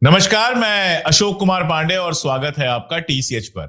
नमस्कार, मैं अशोक कुमार पांडे और स्वागत है आपका टीसीएच पर।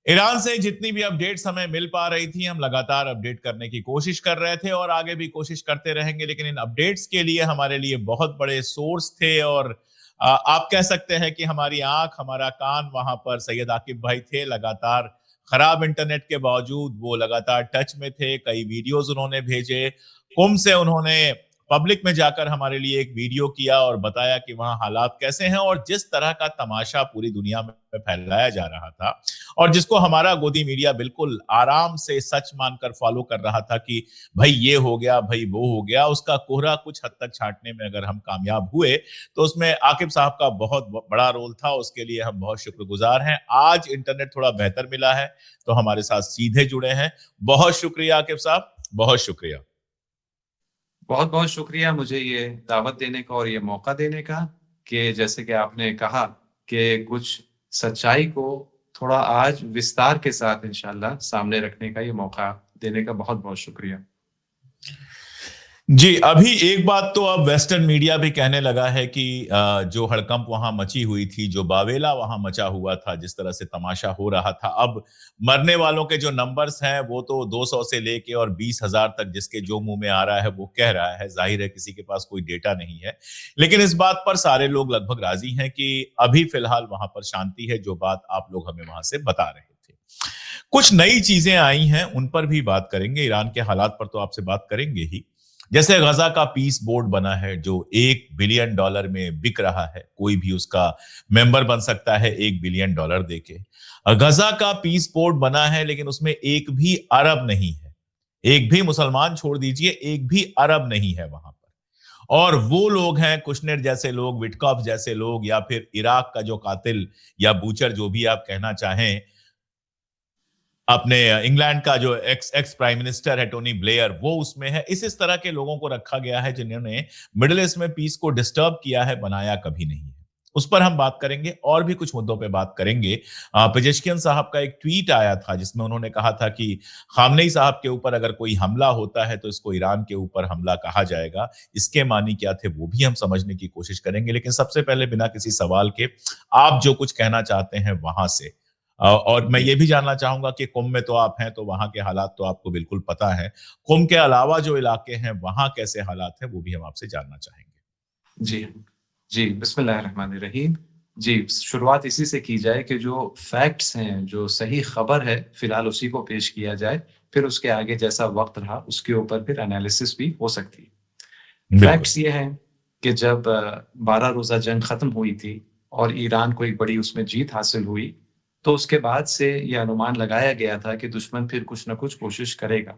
ईरान से जितनी भी अपडेट्स हमें मिल पा रही थी, हम लगातार अपडेट करने की कोशिश कर रहे थे और आगे भी कोशिश करते रहेंगे। लेकिन इन अपडेट्स के लिए हमारे लिए बहुत बड़े सोर्स थे और आप कह सकते हैं कि हमारी आंख, हमारा कान वहां पर सैयद आकिब भाई थे। लगातार खराब इंटरनेट के बावजूद वो लगातार टच में थे। कई वीडियोज उन्होंने भेजे। कुम से उन्होंने पब्लिक में जाकर हमारे लिए एक वीडियो किया और बताया कि वहां हालात कैसे हैं और जिस तरह का तमाशा पूरी दुनिया में फैलाया जा रहा था और जिसको हमारा गोदी मीडिया बिल्कुल आराम से सच मानकर फॉलो कर रहा था कि भाई ये हो गया, भाई वो हो गया, उसका कोहरा कुछ हद तक छांटने में अगर हम कामयाब हुए तो उसमें आकिब साहब का बहुत बड़ा रोल था। उसके लिए हम बहुत शुक्रगुजार हैं। आज इंटरनेट थोड़ा बेहतर मिला है तो हमारे साथ सीधे जुड़े हैं। बहुत शुक्रिया आकिब साहब, बहुत शुक्रिया। बहुत बहुत शुक्रिया मुझे ये दावत देने का और ये मौका देने का कि जैसे कि आपने कहा कि कुछ सच्चाई को थोड़ा आज विस्तार के साथ इंशाल्लाह सामने रखने का ये मौका देने का बहुत बहुत शुक्रिया। जी, अभी एक बात तो अब वेस्टर्न मीडिया भी कहने लगा है कि जो हड़कंप वहां मची हुई थी, जो बावेला वहां मचा हुआ था, जिस तरह से तमाशा हो रहा था, अब मरने वालों के जो नंबर्स हैं वो तो 200 से लेके और 20,000 तक जिसके जो मुंह में आ रहा है वो कह रहा है। जाहिर है किसी के पास कोई डेटा नहीं है, लेकिन इस बात पर सारे लोग लगभग राजी हैं कि अभी फिलहाल वहां पर शांति है, जो बात आप लोग हमें वहां से बता रहे थे। कुछ नई चीजें आई हैं, उन पर भी बात करेंगे। ईरान के हालात पर तो आपसे बात करेंगे ही। जैसे गजा का पीस बोर्ड बना है जो $1 बिलियन में बिक रहा है। कोई भी उसका मेंबर बन सकता है $1 बिलियन देके। गजा का पीस बोर्ड बना है लेकिन उसमें एक भी अरब नहीं है। एक भी मुसलमान छोड़ दीजिए, एक भी अरब नहीं है वहां पर। और वो लोग हैं कुशनेर जैसे लोग, विटकॉफ जैसे लोग, या फिर इराक का जो कातिल या बूचर जो भी आप कहना चाहें, अपने इंग्लैंड का जो एक्स एक्स प्राइम मिनिस्टर है टोनी ब्लेयर, वो उसमें है। इस तरह के लोगों को रखा गया है जिन्होंने मिडिल ईस्ट में पीस को डिस्टर्ब किया है, बनाया कभी नहीं है। उस पर हम बात करेंगे और भी कुछ मुद्दों पे बात करेंगे। पेजेश्कियन साहब का एक ट्वीट आया था जिसमें उन्होंने कहा था कि खामनेई साहब के ऊपर अगर कोई हमला होता है तो इसको ईरान के ऊपर हमला कहा जाएगा। इसके मानी क्या थे वो भी हम समझने की कोशिश करेंगे। लेकिन सबसे पहले बिना किसी सवाल के आप जो कुछ कहना चाहते हैं वहां से, और मैं ये भी जानना चाहूंगा कि कुम में तो आप हैं तो वहां के हालात तो आपको बिल्कुल पता है। कुम के अलावा जो इलाके हैं वहां कैसे हालात हैं वो भी हम आपसे जानना चाहेंगे। जी जी, बिस्मिल्लाहिर्रहमानिर्रहीम। जी, शुरुआत इसी से की जाए कि जो फैक्ट्स हैं, जो सही खबर है, फिलहाल उसी को पेश किया जाए। फिर उसके आगे जैसा वक्त रहा उसके ऊपर फिर एनालिसिस भी हो सकती है। बिल्कुल। फैक्ट्स ये हैं कि जब 12 रोज़ा जंग ख़त्म हुई थी और ईरान को एक बड़ी उसमें जीत हासिल हुई, तो उसके बाद से ये अनुमान लगाया गया था कि दुश्मन फिर कुछ न कुछ कोशिश करेगा।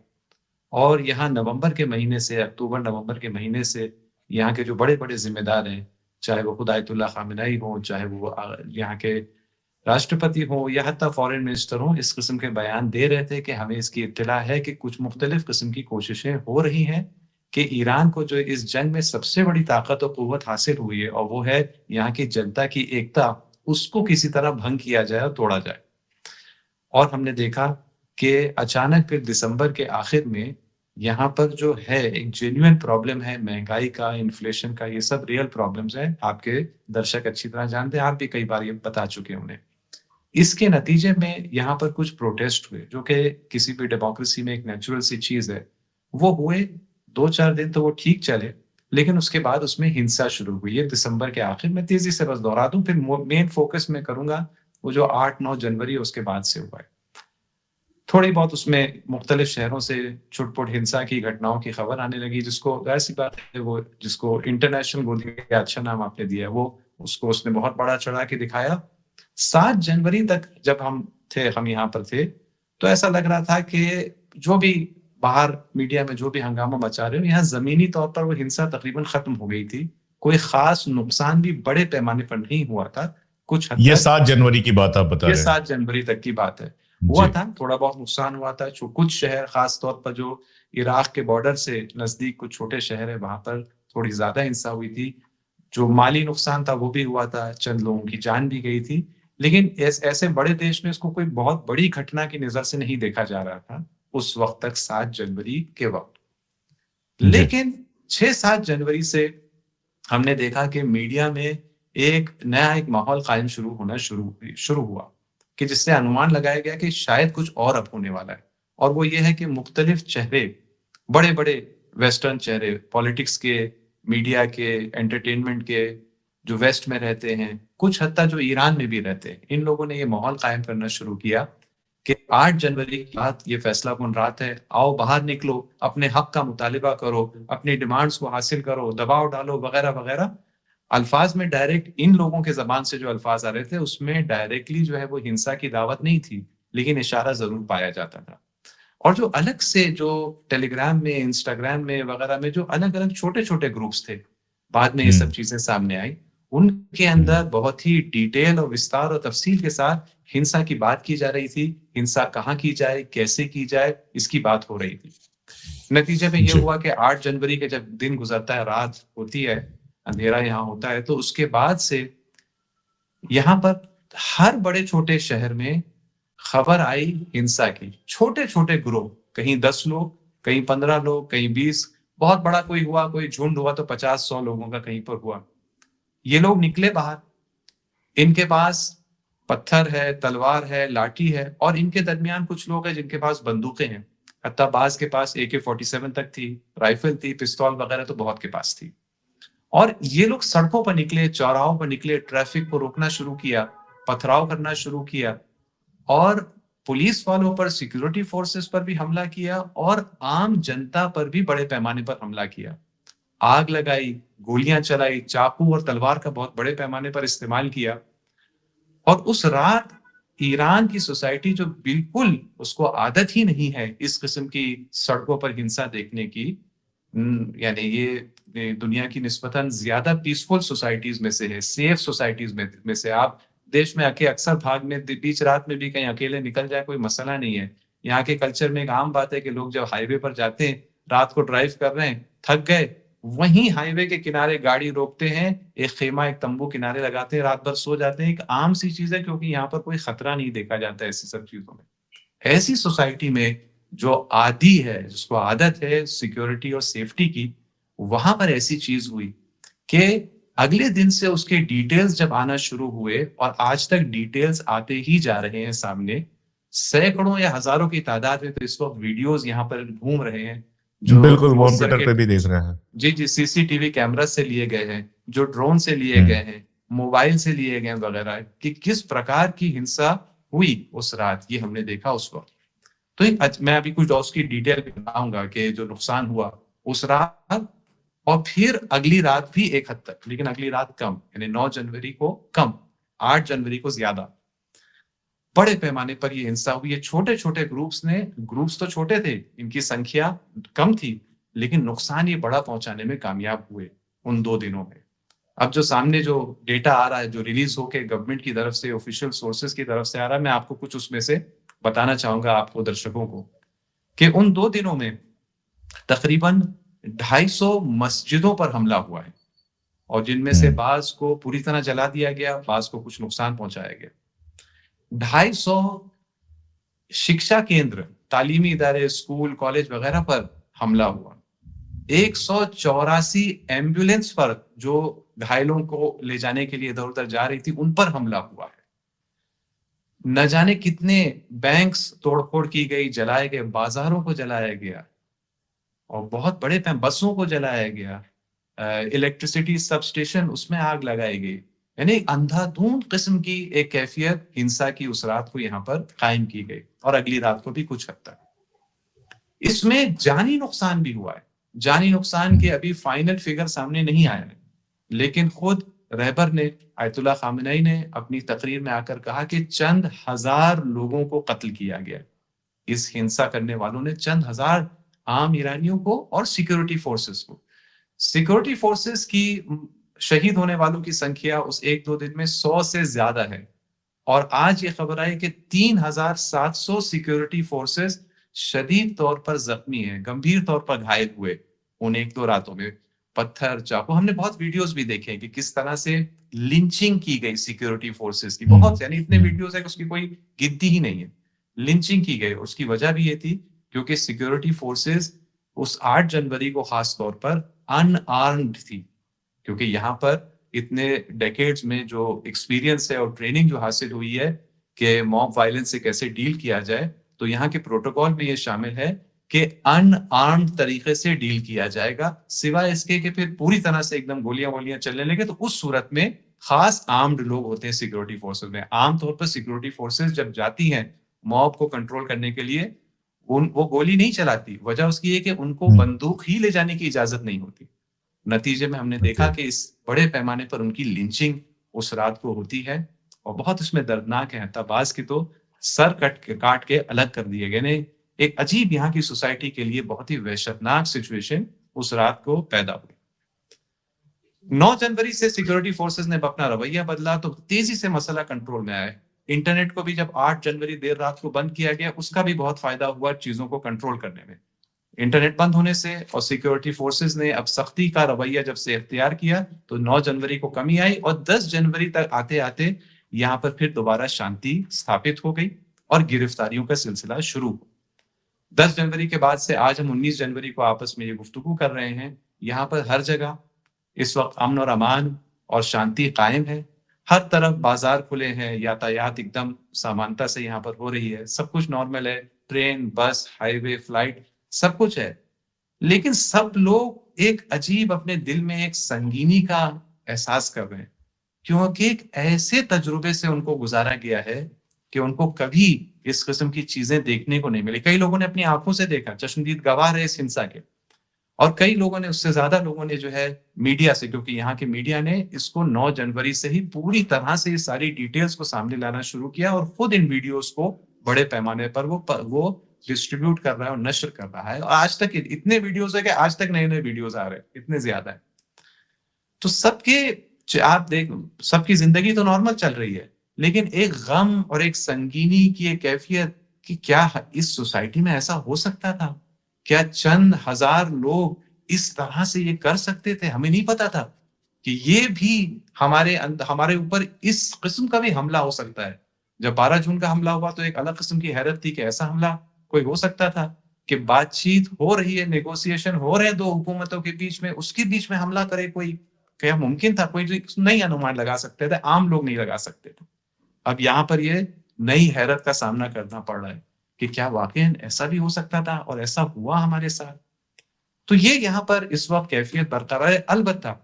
और यहाँ नवंबर के महीने से, अक्टूबर-नवंबर के महीने से यहाँ के जो बड़े-बड़े ज़िम्मेदार हैं, चाहे वो खुद आयतुल्लाह ख़ामेनेई हों, चाहे वो यहाँ के राष्ट्रपति हों या हत्ता फ़ॉरेन मिनिस्टर हों, इस किस्म के बयान दे रहे थे कि हमें इसकी इत्तिला है कि कुछ मुख्तलिफ़ किस्म की कोशिशें हो रही हैं कि ईरान को जो इस जंग में सबसे बड़ी ताकत और क़ुव्वत हासिल हुई है और वो है यहाँ की जनता की एकता, उसको किसी तरह भंग किया जाए और तोड़ा जाए। और हमने देखा कि अचानक फिर दिसंबर के आखिर में यहाँ पर जो है एक जेन्युइन प्रॉब्लम है महँगाई का, इन्फ्लेशन का, ये सब रियल प्रॉब्लम्स हैं। आपके दर्शक अच्छी तरह जानते हैं, आप भी कई बार ये बता चुके हैं उन्हें। इसके नतीजे में यहाँ पर कुछ प्रोटेस्ट हुए, जो कि किसी भी डेमोक्रेसी में एक नेचुरल सी चीज़ है। वो हुए, 2-4 दिन तो वो ठीक चले, लेकिन उसके बाद उसमें हिंसा शुरू हुई है दिसंबर के आखिर में। तेज़ी से बस दोहरा दूँ, फिर मेन फ़ोकस मैं करूँगा, वो जो 8-9 जनवरी है उसके बाद से हुआ है। थोड़ी बहुत उसमें मुख्तलिफ शहरों से छुट-पुट हिंसा की घटनाओं की खबर आने लगी, जिसको ज़ाहिर-सी बात है वो जिसको इंटरनेशनल गोदी का अच्छा नाम आपने दिया है, वो उसको उसने बहुत बड़ा-चढ़ा के दिखाया। 7 जनवरी तक जब हम यहाँ पर थे, तो ऐसा लग रहा था कि जो भी बाहर मीडिया में जो भी हंगामा मचा रहे हो, यहाँ ज़मीनी तौर पर वो हिंसा तकरीबन ख़त्म हो गई थी। कोई ख़ास नुकसान भी बड़े पैमाने पर नहीं हुआ था। कुछ हद ये तक 7 जनवरी की बात आप बता ये रहे हैं। 7 जनवरी तक की बात है। हुआ जी। था, थोड़ा बहुत नुकसान हुआ था, जो कुछ शहर ख़ास तौर पर जो इराक के बॉर्डर से नज़दीक कुछ छोटे शहर हैं, वहाँ पर थोड़ी ज़्यादा हिंसा हुई थी। जो माली नुकसान था वो भी हुआ था, चंद लोगों की जान भी गई थी। लेकिन ऐसे बड़े देश में इसको कोई बहुत बड़ी घटना की नज़र से नहीं देखा जा रहा था, उस वक़्त तक 7 जनवरी के वक़्त। जी। लेकिन 6-7 जनवरी से हमने देखा कि मीडिया में एक माहौल कायम शुरू हुआ कि जिससे अनुमान लगाया गया कि शायद कुछ और अब होने वाला है। और वो ये है कि मुख्तलिफ चेहरे, बड़े-बड़े वेस्टर्न चेहरे, पॉलिटिक्स के, मीडिया के, एंटरटेनमेंट के, जो वेस्ट में रहते हैं, कुछ हद तक जो ईरान में भी रहते हैं, इन लोगों ने ये माहौल कायम करना शुरू किया कि 8 जनवरी की बात ये फैसलाकुन रात है, आओ बाहर निकलो, अपने हक का मुतालिबा करो, अपनी डिमांड्स को हासिल करो, दबाव डालो वगैरह-वगैरह। अल्फाज में डायरेक्ट इन लोगों के ज़बान से जो अल्फाज आ रहे थे, उसमें डायरेक्टली जो है वो हिंसा की दावत नहीं थी, लेकिन इशारा ज़रूर पाया जाता था। और जो अलग से जो टेलीग्राम में, इंस्टाग्राम में वगैरह में जो अलग-अलग छोटे-छोटे ग्रुप्स थे, बाद में ये सब हम्म, चीज़ें सामने आई, उनके अंदर बहुत ही डिटेल और विस्तार और तफ़सील के साथ हिंसा की बात की जा रही थी, हिंसा कहाँ की जाए, कैसे की जाए, इसकी बात हो रही थी। नतीजे में ये जी, हुआ कि 8 जनवरी के जब दिन गुज़रता है, रात होती है, अंधेरा यहाँ होता है, तो उसके बाद से यहाँ पर हर बड़े-छोटे शहर में खबर आई हिंसा की। छोटे-छोटे गिरोह, कहीं 10 लोग, कहीं 15 लोग, कहीं 20, बहुत बड़ा कोई हुआ, कोई झुंड हुआ तो 50-100 लोगों का कहीं पर हुआ। ये लोग निकले बाहर, इनके पास पत्थर है, तलवार है, लाठी है और इनके दरमियान कुछ लोग हैं जिनके पास बंदूकें हैं। हत्ता बाज़ के पास AK-47 तक थी, राइफ़ल थी, पिस्तौल वगैरह तो बहुत के पास थी। और ये लोग सड़कों पर निकले, चौराहों पर निकले, ट्रैफिक को रोकना शुरू किया, पथराव करना शुरू किया और पुलिस वालों पर, सिक्योरिटी फोर्सेस पर भी हमला किया और आम जनता पर भी बड़े पैमाने पर हमला किया। आग लगाई, गोलियां चलाई, चाकू और तलवार का बहुत बड़े पैमाने पर इस्तेमाल किया। और उस रात ईरान की सोसाइटी जो बिल्कुल उसको आदत ही नहीं है इस किस्म की सड़कों पर हिंसा देखने की, यानी ये दुनिया की निस्बतन ज्यादा पीसफुल सोसाइटीज में से है, सेफ सोसाइटीज में से आप देश में आके अक्सर भाग में बीच रात में भी कहीं अकेले निकल जाए कोई मसला नहीं है। यहाँ के कल्चर में एक आम बात है कि लोग जब हाईवे पर जाते हैं, रात को ड्राइव कर रहे हैं, थक गए, वहीं हाईवे के किनारे गाड़ी रोकते हैं, एक खेमा, एक तंबू किनारे लगाते हैं, रात भर सो जाते हैं। एक आम सी चीज़ है क्योंकि यहाँ पर कोई खतरा नहीं देखा जाता है ऐसी सब चीज़ों में। ऐसी सोसाइटी में जो आदी है, जिसको आदत है सिक्योरिटी और सेफ्टी की, वहाँ पर ऐसी चीज़ हुई कि अगले दिन से उसके डिटेल्स जब आना शुरू हुए और आज तक डिटेल्स आते ही जा रहे हैं सामने। सैकड़ों या हज़ारों की तादाद में तो इस वक़्त वीडियोज़ यहाँ पर घूम रहे हैं, जो बिल्कुल क्लोज़ कंप्यूटर पे सर्किट, भी देख रहे हैं। जी, जी, सीसीटीवी कैमरा से लिए गए हैं, जो ड्रोन से लिए हम्म, गए हैं, मोबाइल से लिए गए हैं वगैरह, कि किस प्रकार की हिंसा हुई उस रात, ये हमने देखा उस वक़्त। तो एक मैं अभी कुछ और उसकी डिटेल भी बताऊँगा कि जो नुकसान हुआ उस रात और फिर अगली रात भी एक हद तक, लेकिन अगली रात कम, यानी 9 जनवरी को कम, 8 जनवरी को ज़्यादा। बड़े पैमाने पर ये हिंसा हुई है, छोटे-छोटे ग्रुप्स तो छोटे थे, इनकी संख्या कम थी, लेकिन नुकसान ये बड़ा पहुँचाने में कामयाब हुए, उन 2 दिनों में। अब जो सामने जो डेटा आ रहा है, जो रिलीज़ होके गवर्नमेंट की तरफ से, ऑफ़िशियल सोर्सेज़ की तरफ से आ रहा है, मैं आपको कुछ उसमें से बताना चाहूँगा आपको, दर्शकों को, कि उन 2 दिनों में तकरीबन 250 मस्जिदों पर हमला हुआ है और जिनमें से हम्म, बाज़ को पूरी तरह जला दिया गया, बाज़ को कुछ नुकसान पहुँचाया गया। 250 शिक्षा केंद्र, तालीमी इदारे, स्कूल, कॉलेज वगैरह पर हमला हुआ। 184 एम्बुलेंस पर जो घायलों को ले जाने के लिए इधर-उधर जा रही थी, उन पर हमला हुआ है। न जाने कितने बैंक्स तोड़-फोड़ की गई, जलाए गए, बाज़ारों को जलाया गया और बहुत बड़े बसों को जलाया गया। इलेक्ट्रिसिटी सबस्टेशन, उसमें आग लगाई गई। यानी अंधाधुंध किस्म की एक कैफियत हिंसा की उस रात को यहाँ पर कायम की गई और अगली रात को भी कुछ हद तक। इसमें जानी नुकसान भी हुआ है। जानी नुकसान के हम्म, अभी फाइनल फिगर सामने नहीं आया है। लेकिन खुद रहबर ने, आयतुल्लाह खामेनी ने अपनी तकरीर में आकर कहा कि चंद हज़ार लोगों को कत्ल किया गया। इस हिंसा करने वालों ने चंद हज़ार आम ईरानियों को और सिक्योरिटी फोर्सेस को। सिक्योरिटी फोर्सेस की शहीद होने वालों की संख्या उस 1-2 दिन में 100 से ज़्यादा है। और आज ये खबर आई कि 3,700 सिक्योरिटी फोर्सेस शदीद तौर पर ज़ख्मी हैं, गंभीर तौर पर घायल हुए उन 1-2 रातों में। पत्थर, चाकू, हमने बहुत वीडियोज़ भी देखे हैं कि किस तरह से लिंचिंग की गई सिक्योरिटी फोर्सेस की। हम्म, बहुत, यानी इतने वीडियोज़ हैं कि उसकी कोई गिनती ही नहीं है। लिंचिंग की गई, उसकी वजह भी ये थी क्योंकि सिक्योरिटी फोर्सेस उस 8 जनवरी को ख़ास तौर पर अनआर्म्ड थी। क्योंकि यहाँ पर इतने डेकेड्स में जो एक्सपीरियंस है और ट्रेनिंग जो हासिल हुई है कि मॉब वायलेंस से कैसे डील किया जाए, तो यहाँ के प्रोटोकॉल में ये शामिल है कि अनआर्म्ड तरीके से डील किया जाएगा, सिवाय इसके कि फिर पूरी तरह से एकदम गोलियां चलने लगे, तो उस सूरत में खास आर्म्ड लोग होते हैं सिक्योरिटी फोर्सेस में। आमतौर पर सिक्योरिटी फोर्सेस जब जाती हैं मॉब को कंट्रोल करने के लिए, वो गोली नहीं चलाती। वजह उसकी है कि उनको बंदूक ही ले जाने की इजाजत नहीं होती। नतीजे में हमने देखा कि इस बड़े पैमाने पर उनकी लिंचिंग उस रात को होती है और बहुत उसमें दर्दनाक है। तबाज के तो सर काट के अलग कर दिए गए। ने एक अजीब यहाँ की सोसाइटी के लिए बहुत ही वहशतनाक सिचुएशन उस रात को पैदा हुई। 9 जनवरी से सिक्योरिटी फोर्सेस ने अपना रवैया बदला तो तेजी से मसला कंट्रोल में आया। इंटरनेट को भी जब 8 जनवरी देर रात को बंद किया गया, उसका भी बहुत फायदा हुआ चीजों को कंट्रोल करने में। इंटरनेट बंद होने से और सिक्योरिटी फोर्सेस ने अब सख्ती का रवैया जब से इख्तियार किया, तो 9 जनवरी को कमी आई और 10 जनवरी तक आते आते यहाँ पर फिर दोबारा शांति स्थापित हो गई और गिरफ्तारियों का सिलसिला शुरू हुआ। 10 जनवरी के बाद से आज हम 19 जनवरी को आपस में ये गुफ्तगू कर रहे हैं। यहाँ पर हर जगह इस वक्त अमन और अमान और शांति कायम है। हर तरफ बाजार खुले हैं, यातायात एकदम समानता से यहाँ पर हो रही है, सब कुछ नॉर्मल है। ट्रेन, बस, हाईवे, फ्लाइट, सब कुछ है। लेकिन सब लोग एक अजीब अपने दिल में एक संगीनी का एहसास कर रहे हैं, क्योंकि एक ऐसे तजुर्बे से उनको गुजारा गया है कि उनको कभी इस किस्म की चीजें देखने को नहीं मिली। कई लोगों ने अपनी आंखों से देखा, चश्मदीद गवाह रहे इस हिंसा के, और कई लोगों ने, उससे ज्यादा लोगों ने जो है मीडिया से, क्योंकि यहाँ के मीडिया ने इसको 9 जनवरी से ही पूरी तरह से ये सारी डिटेल्स को सामने लाना शुरू किया और खुद इन वीडियोस को बड़े पैमाने पर वो डिस्ट्रीब्यूट कर रहा है और नश्र कर रहा है। और आज तक इतने वीडियोस है कि आज तक नए नए वीडियोस आ रहे हैं, इतने ज्यादा है। तो आप देख, सबकी जिंदगी तो नॉर्मल चल रही है, लेकिन एक गम और एक संगीनी की एक कैफियत कि क्या इस सोसाइटी में ऐसा हो सकता था? क्या चंद हजार लोग इस तरह से ये कर सकते थे? हमें नहीं पता था कि ये भी हमारे ऊपर इस किस्म का भी हमला हो सकता है। जब 12 जून का हमला हुआ तो एक अलग किस्म की हैरत थी कि ऐसा हमला कोई हो सकता था, कि बातचीत हो रही है, नेगोशिएशन हो रहे हैं दो हुकूमतों के बीच में, उसके बीच में हमला करे कोई, क्या मुमकिन था? कोई नहीं अनुमान लगा सकते थे, आम लोग नहीं लगा सकते थे। अब यहाँ पर ये नई हैरत का सामना करना पड़ रहा है कि क्या वाकई ऐसा भी हो सकता था और ऐसा हुआ हमारे साथ। तो ये यहाँ पर इस वक्त कैफियत बरकरार है। अलबत्ता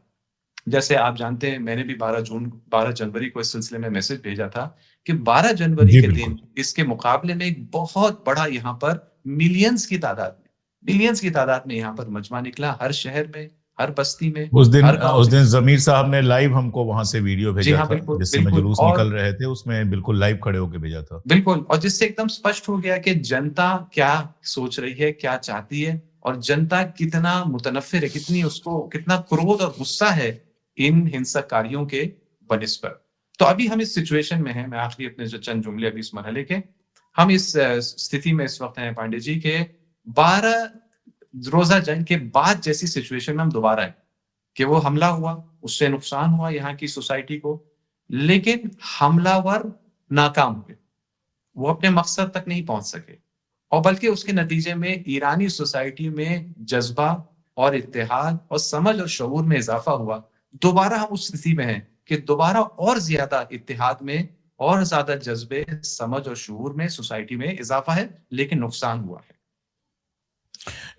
जैसे आप जानते हैं, मैंने भी 12 जनवरी को इस सिलसिले में मैसेज भेजा था कि 12 जनवरी के दिन इसके मुकाबले में एक बहुत बड़ा यहाँ पर मिलियंस की तादाद में यहाँ पर मजमा निकला, हर शहर में, हर बस्ती में। उस दिन जमीर साहब ने लाइव हमको वहां से वीडियो भेजा हाँ, था, जिस समय जुलूस निकल रहे थे, उसमें बिल्कुल लाइव खड़े होकर भेजा था। बिल्कुल, और जिससे एकदम स्पष्ट हो गया कि जनता क्या सोच रही है, क्या चाहती है, और जनता कितना मुतनफिर है, कितना क्रोध और गुस्सा है इन हिंसककारियों के बनिस्बत। तो अभी हम इस सिचुएशन में हैं, मैं आखिरी अपने जो चंद जुमले अभी इस मरहले के, हम इस स्थिति में इस वक्त हैं पांडे जी के 12 रोजा जंग के बाद जैसी सिचुएशन में हम दोबारा है कि वो हमला हुआ, उससे नुकसान हुआ यहाँ की सोसाइटी को, लेकिन हमलावर नाकाम हुए, वो अपने मकसद तक नहीं पहुंच सके, और बल्कि उसके नतीजे में ईरानी सोसाइटी में जज्बा और इत्तेहाद और समझ और शऊर में इजाफा हुआ। दोबारा हम उस स्थिति में हैं कि दोबारा और ज्यादा इत्तेहाद में और ज्यादा जज्बे, समझ और शऊर में सोसाइटी में इजाफा है, लेकिन नुकसान हुआ है।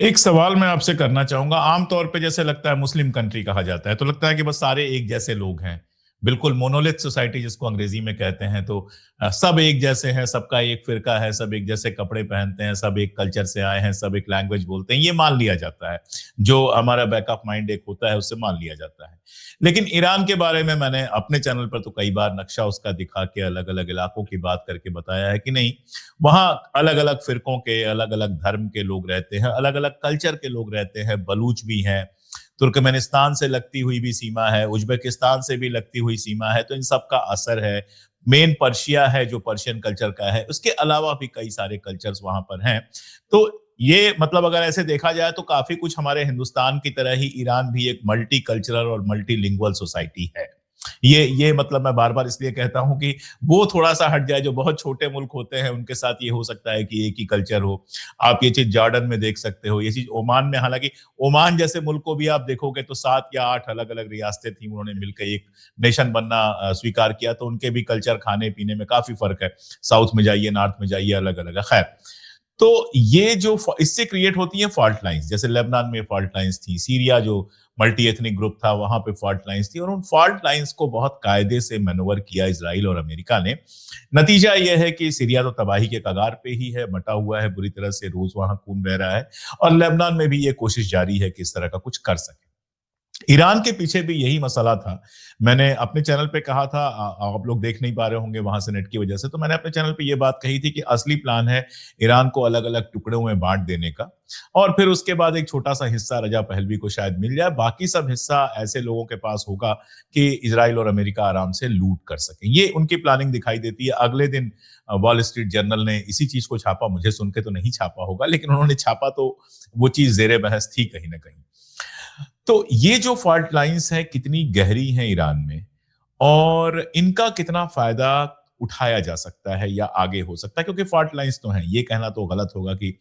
एक सवाल मैं आपसे करना चाहूंगा। आमतौर पे जैसे लगता है मुस्लिम कंट्री कहा जाता है तो लगता है कि बस सारे एक जैसे लोग हैं, बिल्कुल मोनोलिथ सोसाइटी जिसको अंग्रेजी में कहते हैं, तो सब एक जैसे हैं, सबका एक फिरका है, सब एक जैसे कपड़े पहनते हैं, सब एक कल्चर से आए हैं, सब एक लैंग्वेज बोलते हैं, ये मान लिया जाता है। जो हमारा बैकअप माइंड एक होता है उससे मान लिया जाता है। लेकिन ईरान के बारे में मैंने अपने चैनल पर तो कई बार नक्शा उसका दिखा के अलग अलग इलाकों की बात करके बताया है कि नहीं, वहां अलग अलग फिरकों के, अलग अलग धर्म के लोग रहते हैं, अलग अलग कल्चर के लोग रहते हैं। बलूच भी हैं, तुर्कमेनिस्तान से लगती हुई भी सीमा है, उज्बेकिस्तान से भी लगती हुई सीमा है, तो इन सब का असर है। मेन पर्शिया है जो पर्शियन कल्चर का है, उसके अलावा भी कई सारे कल्चर्स वहां पर हैं। तो ये मतलब अगर ऐसे देखा जाए तो काफी कुछ हमारे हिंदुस्तान की तरह ही ईरान भी एक मल्टी कल्चरल और मल्टी लिंगुअल सोसाइटी है। ये मतलब मैं बार-बार इसलिए कहता हूँ कि वो थोड़ा-सा हट जाए, जो बहुत छोटे मुल्क होते हैं, उनके साथ ये हो सकता है कि एक ही कल्चर हो। आप ये चीज़ जॉर्डन में देख सकते हो, ये चीज़ ओमान में, हालाँकि ओमान जैसे मुल्क को भी आप देखोगे तो 7 या 8 अलग-अलग रियासतें थी, उन्होंने मिलके एक नेशन बनना स्वीकार किया, तो उनके भी कल्चर, खाने-पीने में काफ़ी फ़र्क है। साउथ में जाइए, नॉर्थ में जाइए, अलग-अलग है। खैर, तो ये जो इससे क्रिएट होती है फॉल्ट लाइंस, जैसे लेबनान में फॉल्ट लाइंस थी, सीरिया जो मल्टी एथनिक ग्रुप था वहां पे फॉल्ट लाइंस थी, और उन फॉल्ट लाइंस को बहुत कायदे से मैनूवर किया इजराइल और अमेरिका ने। नतीजा यह है कि सीरिया तो तबाही के कगार पे ही है, बटा हुआ है बुरी तरह से, रोज वहां खून बह रहा है, और लेबनान में भी ये कोशिश जारी है कि इस तरह का कुछ कर सके। ईरान के पीछे भी यही मसला था। मैंने अपने चैनल पे कहा था, आप लोग देख नहीं पा रहे होंगे वहां से नेट की वजह से, तो मैंने अपने चैनल पे ये बात कही थी कि असली प्लान है ईरान को अलग-अलग टुकड़ों में बांट देने का, और फिर उसके बाद एक छोटा-सा हिस्सा रजा पहलवी को शायद मिल जाए, बाकी सब हिस्सा ऐसे लोगों के पास होगा कि इजराइल और अमेरिका आराम से लूट कर सकें। ये उनकी प्लानिंग दिखाई देती है। अगले दिन वॉल स्ट्रीट जर्नल ने इसी चीज को छापा, मुझे सुन के तो नहीं छापा होगा, लेकिन उन्होंने छापा तो वो चीज ज़ेरे बहस थी कहीं न कहीं। तो ये जो फॉल्ट लाइंस हैं कितनी गहरी हैं ईरान में, और इनका कितना फायदा उठाया जा सकता है या आगे हो सकता है, क्योंकि फॉल्ट लाइंस तो हैं, ये कहना तो गलत होगा कि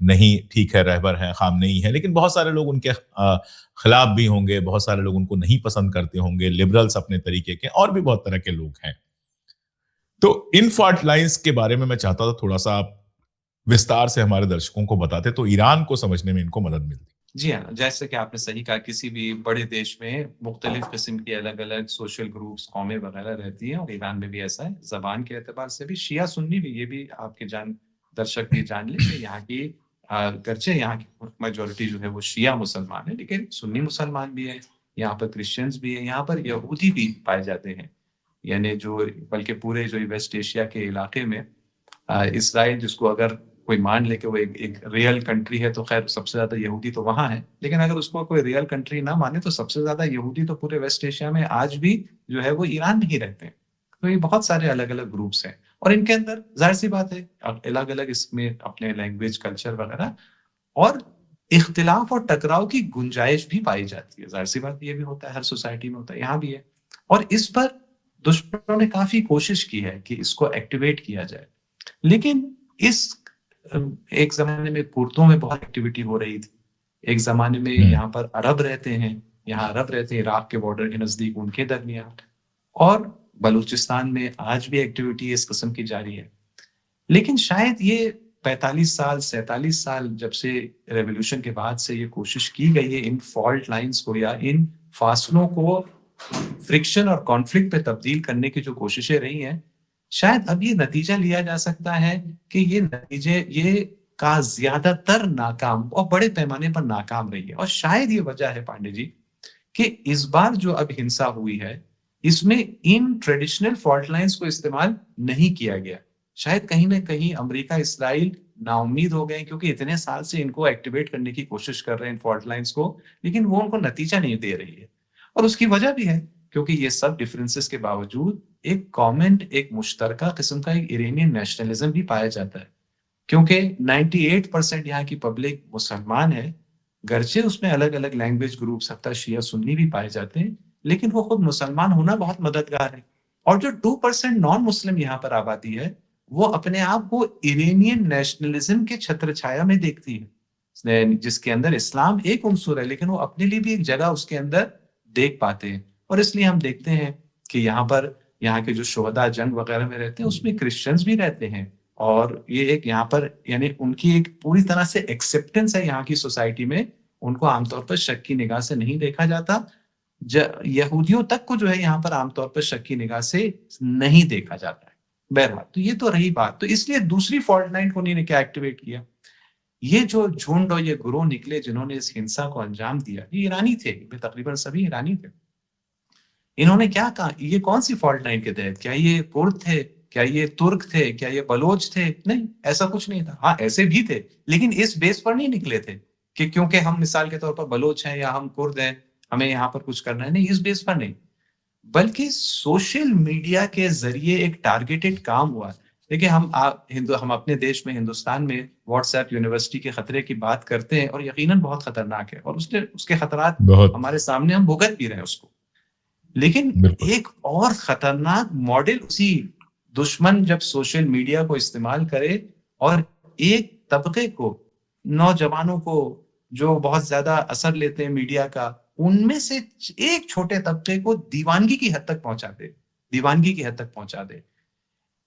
नहीं ठीक है, रहबर है, खामनेई है, लेकिन बहुत सारे लोग उनके खिलाफ भी होंगे, बहुत सारे लोग उनको नहीं पसंद करते होंगे, लिबरल्स अपने तरीके के, और भी बहुत तरह के लोग हैं। तो इन फॉल्ट लाइंस के बारे में मैं चाहता था थोड़ा सा आप विस्तार से हमारे दर्शकों को बताते, तो ईरान को समझने में इनको मदद मिलती। जी हाँ, जैसे कि आपने सही कहा, किसी भी बड़े देश में मुख्तलिफ किस्म की अलग-अलग सोशल ग्रुप्स, कौमें वगैरह रहती हैं, और ईरान में भी ऐसा है। ज़बान के एतबार से भी शिया सुन्नी भी, ये भी आपके दर्शक भी जान लें कि यहाँ की गर्चे यहाँ की मेजॉरिटी जो है वो शिया मुसलमान है, लेकिन सुन्नी मुसलमान भी हैं, यहाँ पर क्रिश्चियंस भी हैं, यहाँ पर यहूदी भी पाए जाते हैं। यानी जो, बल्कि पूरे जो वेस्ट एशिया के इलाके में इसराइल, जिसको अगर कोई मान ले कि वो एक रियल कंट्री है, तो खैर सबसे ज्यादा यहूदी तो वहां है, लेकिन अगर उसको कोई रियल कंट्री ना माने तो सबसे ज्यादा यहूदी तो पूरे वेस्ट एशिया में आज भी जो है वो ईरान में ही रहते हैं। तो ये बहुत सारे अलग अलग ग्रुप्स हैं, और इनके अंदर जाहिर सी बात है अलग अलग इसमें अपने लैंग्वेज, कल्चर वगैरह और इख्तिलाफ और टकराव की गुंजाइश भी पाई जाती है। जाहिर सी बात ये भी होता है, हर सोसाइटी में होता है, यहाँ भी है। और इस पर दुश्मनों ने काफी कोशिश की है कि इसको एक्टिवेट किया जाए, लेकिन इस एक ज़माने में कुर्दों में बहुत एक्टिविटी हो रही थी। एक ज़माने में यहाँ पर अरब रहते हैं, इराक के बॉर्डर के नज़दीक, उनके दरमियान, और बलूचिस्तान में आज भी एक्टिविटी इस किस्म की जारी है। लेकिन शायद ये 45 साल, 47 साल जब से रेवोल्यूशन के बाद से ये कोशिश की गई है इन फॉल्ट लाइन्स को या इन फासलों को फ्रिक्शन और कॉन्फ्लिक्ट पे तब्दील करने की जो कोशिशें रही हैं, शायद अब ये नतीजा लिया जा सकता है कि ये का ज्यादातर नाकाम और बड़े पैमाने पर नाकाम रही है। और शायद ये वजह है पांडे जी कि इस बार जो अब हिंसा हुई है, इसमें इन ट्रेडिशनल फॉल्ट लाइन्स को इस्तेमाल नहीं किया गया। शायद कहीं ना कहीं अमेरिका, इसराइल नाउम्मीद हो गए, क्योंकि इतने साल से इनको एक्टिवेट करने की कोशिश कर रहे हैं इन फॉल्ट लाइन्स को, लेकिन वो उनको नतीजा नहीं दे रही है। और उसकी वजह भी है क्योंकि ये सब डिफरेंसेस के बावजूद एक कॉमन, एक मुश्तरका किस्म का एक इरानियन नेशनलिज्म भी पाया जाता है, क्योंकि 98% यहाँ की पब्लिक मुसलमान है। गर्चे उसमें अलग अलग लैंग्वेज ग्रुप, हत्ता शिया सुन्नी भी पाए जाते हैं, लेकिन वो खुद मुसलमान होना बहुत मददगार है। और जो 2% नॉन मुस्लिम यहाँ पर आबादी है, वो अपने आप को इरानियन नेशनलिज्म के छत्र छाया में देखती है, जिसके अंदर इस्लाम एक उनसुर है, लेकिन वो अपने लिए भी एक जगह उसके अंदर देख पाते हैं। और इसलिए हम देखते हैं कि यहाँ के जो शोहदा जंग वगैरह में रहते हैं, उसमें क्रिश्चियंस भी रहते हैं, और ये एक यहाँ पर यानी उनकी एक पूरी तरह से एक्सेप्टेंस है यहाँ की सोसाइटी में। उनको आमतौर पर शक की निगाह से नहीं देखा जाता। यहूदियों तक को जो है यहाँ पर आमतौर पर शक की निगाह से नहीं देखा जाता है। बहरहाल, तो ये तो रही बात। तो इसलिए दूसरी फॉल्ट लाइन को उन्होंने क्या एक्टिवेट किया, ये जो झुंड और ये गुरोह निकले जिन्होंने इस हिंसा को अंजाम दिया, ये ईरानी थे, तकरीबन सभी ईरानी थे। इन्होंने क्या कहा, ये कौन सी फॉल्ट लाइन के तहत, क्या ये कुर्द थे, क्या ये तुर्क थे, क्या ये बलोच थे? नहीं, ऐसा कुछ नहीं था। हाँ, ऐसे भी थे, लेकिन इस बेस पर नहीं निकले थे कि क्योंकि हम मिसाल के तौर पर बलोच हैं या हम कुर्द हैं, हमें यहाँ पर कुछ करना है। नहीं, इस बेस पर नहीं, बल्कि सोशल मीडिया के जरिए एक टारगेटेड काम हुआ। देखिए, हम अपने देश में, हिंदुस्तान में व्हाट्सएप यूनिवर्सिटी के खतरे की बात करते हैं, और यकीनन बहुत खतरनाक है, और उसके खतरात बहुत। हमारे सामने, हम भुगत भी रहे हैं उसको। लेकिन बिल्कुल। एक और खतरनाक मॉडल उसी दुश्मन जब सोशल मीडिया को इस्तेमाल करे और एक तबके को, नौजवानों को जो बहुत ज्यादा असर लेते हैं मीडिया का, उनमें से एक छोटे तबके को दीवानगी की हद तक पहुंचा दे, दीवानगी की हद तक पहुंचा दे।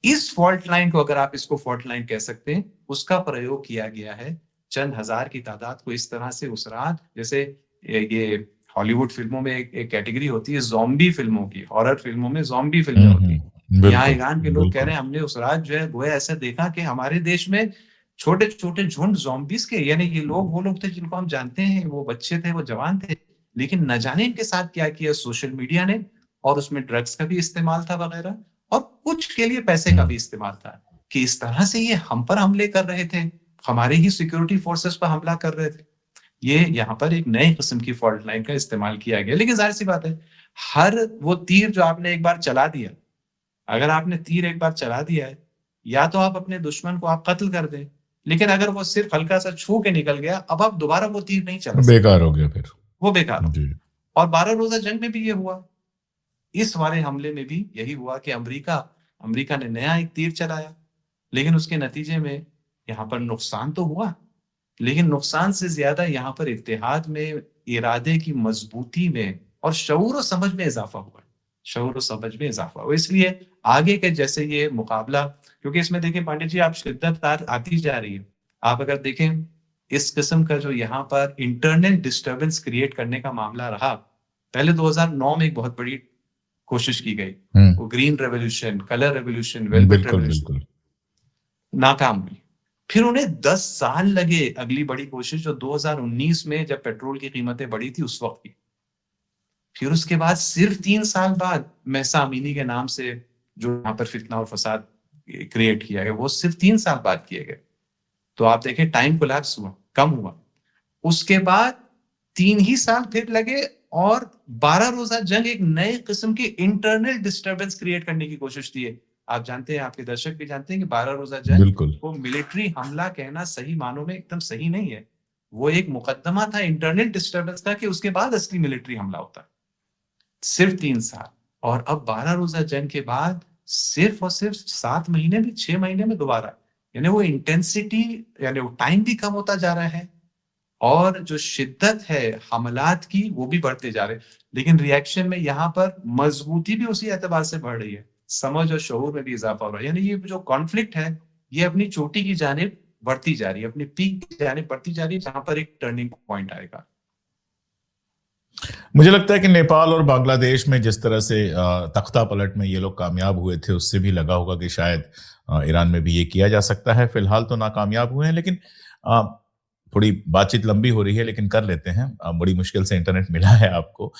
इस फॉल्ट लाइन को, अगर आप इसको फॉल्ट लाइन कह सकते हैं, उसका प्रयोग किया गया है चंद हजार की तादाद को इस तरह से उस रात, जैसे ये हॉलीवुड फिल्मों में एक कैटेगरी होती है ज़ॉम्बी फिल्मों की, हॉरर फिल्मों में ज़ॉम्बी फिल्में होती हैं। यहाँ बिल्कुल, ईरान के लोग कह रहे बिल्कुल। हैं हमने उस रात जो है गोया ऐसा देखा कि हमारे देश में छोटे-छोटे झुंड ज़ॉम्बीज़ के, यानी ये लोग वो लोग थे जिनको हम जानते हैं, वो बच्चे थे, वो जवान थे, लेकिन न जाने इनके साथ क्या किया सोशल मीडिया ने, और उसमें ड्रग्स का भी इस्तेमाल था वगैरह, और कुछ के लिए पैसे का भी हुँ, इस्तेमाल था, कि इस तरह से ये हम पर हमले कर रहे थे, हमारे ही सिक्योरिटी फोर्सेस पर हमला कर रहे थे। ये यहाँ पर एक नए किस्म की फॉल्ट लाइन का इस्तेमाल किया गया। लेकिन ज़ाहिर-सी बात है, हर वो तीर जो आपने एक बार चला दिया, अगर आपने तीर एक बार चला दिया है, या तो आप अपने दुश्मन को आप कत्ल कर दें, लेकिन अगर वो सिर्फ़ हल्का-सा छू के निकल गया, अब आप दोबारा वो तीर नहीं चला सकते, बेकार हो गया फिर। वो बेकार हो जी। गया। और 12 रोज़ा जंग में भी ये हुआ। इस वाले हमले में भी यही हुआ कि अमेरिका अमेरिका ने नया एक तीर चलाया, लेकिन उसके नतीजे में यहाँ पर नुकसान तो हुआ, लेकिन नुकसान से ज़्यादा यहाँ पर इत्तेहाद में, इरादे की मज़बूती में और शऊर और समझ में इज़ाफ़ा हुआ। शऊर और समझ में इज़ाफ़ा हुआ। इसलिए आगे के जैसे ये मुकाबला, क्योंकि इसमें देखिए पांडित जी, आप शिद्दत आती जा रही है। आप अगर देखें, इस किस्म का जो यहाँ पर इंटरनल डिस्टर्बेंस क्रिएट करने का मामला रहा, पहले 2009 में एक बहुत बड़ी कोशिश की गई। हुँ, वो green revolution, colour revolution, velvet बिल्कुल, रेवोल्यूशन, बिल्कुल। नाकाम हुई। फिर उन्हें 10 साल लगे अगली बड़ी कोशिश, जो 2019 में जब पेट्रोल की कीमतें बढ़ी थी उस वक़्त की। फिर उसके बाद सिर्फ 3 साल बाद महसा अमीनी के नाम से जो यहाँ पर फितना और फसाद क्रिएट किया गया, वो सिर्फ 3 साल बाद किए गए। तो आप देखें, टाइम कोलैप्स हुआ, कम हुआ। उसके बाद 3 ही साल फिर लगे, और 12 रोज़ा जंग एक नए किस्म की इंटरनल डिस्टर्बेंस क्रिएट करने की कोशिश थी। आप जानते हैं, आपके दर्शक भी जानते हैं कि 12 रोज़ा जंग बिल्कुल। को मिलिट्री हमला कहना सही मानों में एकदम सही नहीं है। वो एक मुकद्दमा था इंटरनल डिस्टर्बेंस का, कि उसके बाद असली मिलिट्री हमला होता है। सिर्फ 3 साल, और अब 12 रोज़ा जंग के बाद सिर्फ और सिर्फ 7 महीने में, 6 महीने में दोबारा, यानी वो इंटेंसिटी, यानी वो टाइम भी कम होता जा रहा है, और जो शिद्दत है हमलात की, वो भी बढ़ते जा रहे हैं। लेकिन रिएक्शन में यहाँ पर मजबूती भी उसी एतबार से बढ़ रही है। समझ और शऊर में भी इज़ाफ़ा हो रहा है। यानी ये जो कॉन्फ्लिक्ट है, ये अपनी चोटी की जानिब बढ़ती जा रही है, अपनी पीक की जानिब बढ़ती जा रही है, जहाँ पर एक टर्निंग पॉइंट आएगा। मुझे लगता है कि नेपाल और बांग्लादेश में जिस तरह से तख्ता पलट में ये लोग कामयाब हुए थे, उससे भी लगा होगा कि शायद ईरान में भी ये किया जा सकता है। फिलहाल तो नाकामयाब हुए हैं, लेकिन अ, थोड़ी बातचीत लंबी हो रही है, लेकिन कर लेते हैं। बड़ी मुश्किल से इंटरनेट मिला है आपको।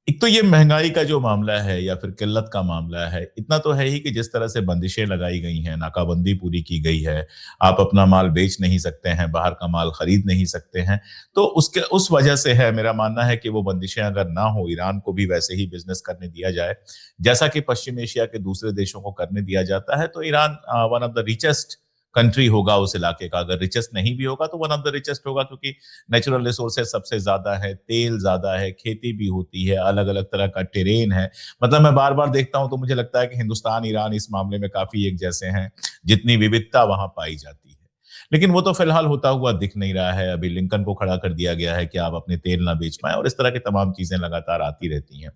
एक तो ये महँगाई का जो मामला है या फिर किल्लत का मामला है, इतना तो है ही कि जिस तरह से बंदिशें लगाई गई हैं, नाकाबंदी पूरी की गई है, आप अपना माल बेच नहीं सकते हैं, बाहर का माल खरीद नहीं सकते हैं। तो उसके उस वजह से है, मेरा मानना है कि वो बंदिशें अगर ना हो, ईरान को भी वैसे ही बिज़नेस करने दिया जाए, जैसा कि पश्चिम एशिया के दूसरे देशों को करने दिया जाता है, तो Iran one of the richest country होगा उस इलाके का। अगर रिचेस्ट नहीं भी होगा, तो वन ऑफ द रिचेस्ट होगा, क्योंकि नेचुरल रिसोर्सेज सबसे ज़्यादा है, तेल ज़्यादा है, खेती भी होती है, अलग-अलग तरह का टेरेन है। मतलब मैं बार-बार देखता हूँ, तो मुझे लगता है कि हिंदुस्तान, ईरान इस मामले में काफ़ी एक जैसे हैं, जितनी विविधता वहाँ पाई जाती है। लेकिन वो तो फिलहाल होता हुआ दिख नहीं रहा है। अभी लिंकन को खड़ा कर दिया गया है कि आप अपने तेल ना बेच पाएँ, और इस तरह की तमाम चीज़ें लगातार आती रहती हैं।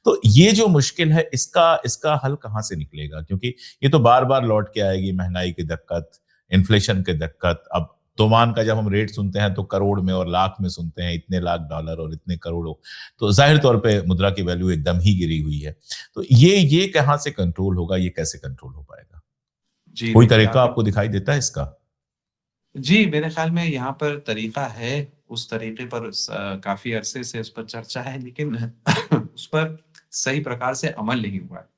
तो ये जो मुश्किल है, इसका इसका हल कहाँ से निकलेगा? क्योंकि ये तो बार-बार लौट के आएगी, महँगाई की दिक्कत, इन्फ्लेशन की दिक्कत। अब तोमान का जब हम रेट सुनते हैं, तो करोड़ में और लाख में सुनते हैं, इतने लाख डॉलर और इतने करोड़ों। तो ज़ाहिर तौर पे मुद्रा की वैल्यू एकदम ही गिरी हुई है। तो ये कहाँ से कंट्रोल होगा? ये कैसे कंट्रोल हो पाएगा? जी, कोई देखिए तरीका आपने, आपको दिखाई देता है इसका? जी, मेरे ख़्याल में यहाँ पर तरीक़ा है, उस तरीक़े पर काफ़ी अरसे से उस पर चर्चा है, लेकिन उस पर सही प्रकार से अमल नहीं हुआ है।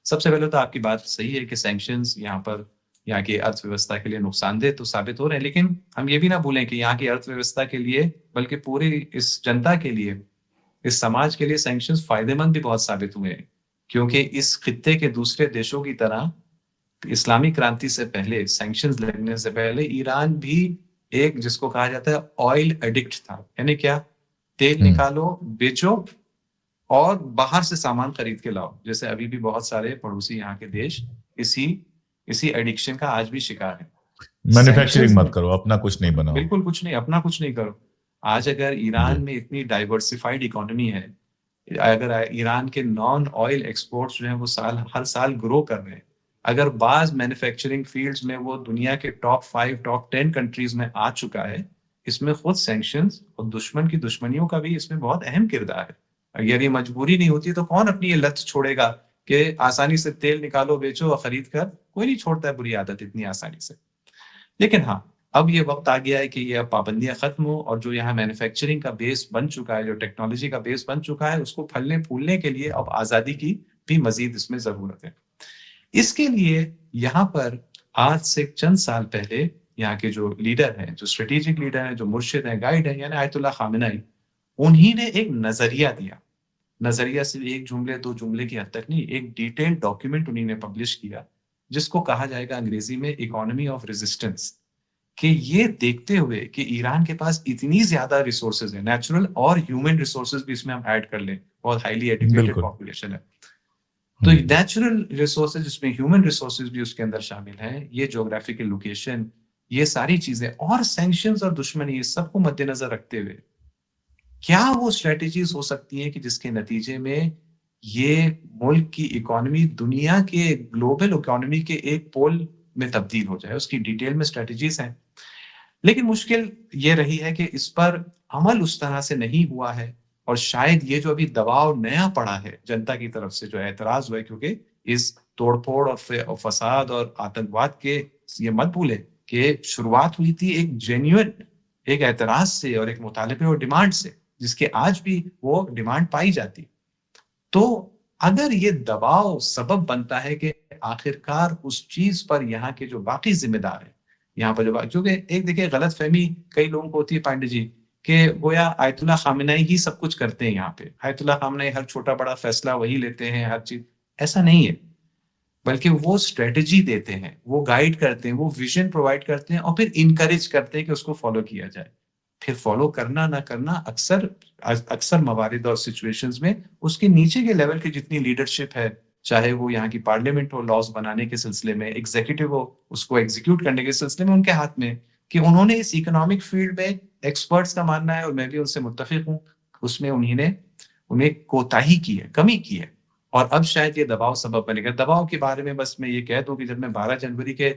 सबसे पहले तो आपकी बात सही है कि सैंक्शंस यहाँ पर यहाँ की अर्थव्यवस्था के लिए नुकसानदेह तो साबित हो रहे हैं, लेकिन हम ये भी ना भूलें कि यहाँ की अर्थव्यवस्था के लिए, बल्कि पूरी इस जनता के लिए, इस समाज के लिए सैंक्शंस फ़ायदेमंद भी बहुत साबित हुए हैं। क्योंकि इस खित्ते के दूसरे देशों की तरह इस्लामी क्रांति से पहले, सैंक्शंस लगने से पहले, ईरान भी एक जिसको कहा जाता है ऑयल एडिक्ट था। यानी क्या? तेल हुँ, निकालो, बेचो, और बाहर से सामान खरीद के लाओ। जैसे अभी भी बहुत सारे पड़ोसी यहाँ के देश इसी इसी एडिक्शन का आज भी शिकार है। मैन्युफैक्चरिंग सैंक्शंस मत करो, अपना कुछ नहीं बनाओ। बिल्कुल कुछ नहीं, अपना कुछ नहीं करो। आज अगर जी। ईरान में इतनी डाइवर्सिफाइड इकोनॉमी है, अगर ईरान के नॉन ऑयल एक्सपोर्ट्स जो हैं वो हर साल ग्रो कर रहे हैं, अगर बाज मैन्युफैक्चरिंग फील्ड्स में वो दुनिया के टॉप 5 टॉप 10 कंट्रीज में आ चुका है, इसमें खुद सैंक्शंस और दुश्मन की दुश्मनियों का भी इसमें बहुत अहम किरदार है। अगर ये मजबूरी नहीं होती तो कौन अपनी ये लत छोड़ेगा कि आसानी से तेल निकालो, बेचो और खरीद कर। कोई नहीं छोड़ता है बुरी आदत इतनी आसानी से। लेकिन हाँ, अब ये वक्त आ गया है कि ये अब पाबंदियां खत्म हो और जो यहाँ मैन्युफैक्चरिंग का बेस बन चुका है, जो टेक्नोलॉजी का बेस बन चुका है, उसको फलने फूलने के लिए अब आजादी की भी मजीद इसमें जरूरत है। इसके लिए यहाँ पर आज से चंद साल पहले यहाँ के जो लीडर हैं, जो स्ट्रेटेजिक लीडर हैं, जो मुर्शिद हैं, गाइड हैं, यानी आयतुल्लाह खामेनी, उन्हीं ने एक नजरिया दिया। नजरिया सिर्फ एक जुमले दो जुमले की हद तक नहीं, एक डिटेल्ड डॉक्यूमेंट उन्हीं ने पब्लिश किया, जिसको कहा जाएगा अंग्रेजी में इकोनॉमी ऑफ रेजिस्टेंस। कि ये देखते हुए कि ईरान के पास इतनी ज्यादा रिसोर्सेज है, नेचुरल और ह्यूमन रिसोर्सेज भी इसमें हम ऐड कर लें, बहुत हाईली एजुकेटेड बिल्कुल। पॉपुलेशन है, तो नेचुरल रिसोर्सेज जिसमें ह्यूमन रिसोर्सेज भी उसके अंदर शामिल हैं, ये ज्योग्राफिकल लोकेशन, ये सारी चीजें और सैंक्शंस और दुश्मनी, ये सबको मद्देनजर रखते हुए क्या वो स्ट्रेटजीज हो सकती हैं कि जिसके नतीजे में ये मुल्क की इकोनॉमी दुनिया के ग्लोबल इकोनॉमी के एक पोल में तब्दील हो जाए। उसकी डिटेल में स्ट्रेटजीज हैं, लेकिन मुश्किल ये रही है कि इस पर अमल उस तरह से नहीं हुआ है। और शायद ये जो अभी दबाव नया पड़ा है जनता की तरफ से, जो एतराज हुआ है, क्योंकि इस तोड़फोड़ और फसाद और आतंकवाद के, ये मत भूले कि शुरुआत हुई थी एक जेन्युइन एक एतराज से और एक मुतालबे और डिमांड से, जिसके आज भी वो डिमांड पाई जाती। तो अगर ये दबाव सबब बनता है कि आखिरकार उस चीज पर यहाँ के जो बाकी जिम्मेदार है, यहाँ पर जो, क्योंकि एक देखिए गलत फहमी कई लोगों को होती है पांडे जी, कि गोया आयतुल्लाह खामेनी ही सब कुछ करते हैं यहाँ पे, आयतुल्लाह खामेनी हर छोटा बड़ा फैसला वही लेते हैं, हर चीज। ऐसा नहीं है, बल्कि वो स्ट्रेटजी देते हैं, वो गाइड करते हैं, वो विजन प्रोवाइड करते हैं और फिर इनकरेज करते हैं कि उसको फॉलो किया जाए। फिर फॉलो करना ना करना अक्सर अक्सर मवारिद और सिचुएशंस में उसके नीचे के लेवल की जितनी लीडरशिप है, चाहे वो यहाँ की पार्लियामेंट हो लॉज बनाने के सिलसिले में, एग्जीक्यूटिव हो उसको एग्जीक्यूट करने के सिलसिले में, उनके हाथ में, कि उन्होंने इस इकोनॉमिक फील्ड में एक्सपर्ट्स का मानना है और मैं भी उनसे मुत्तफिक हूँ, उसमें उन्हें कोताही की है, कमी की है। और अब शायद ये दबाव सबब बनेगा। दबाव के बारे में बस मैं ये कह दूं कि जब मैं 12 जनवरी के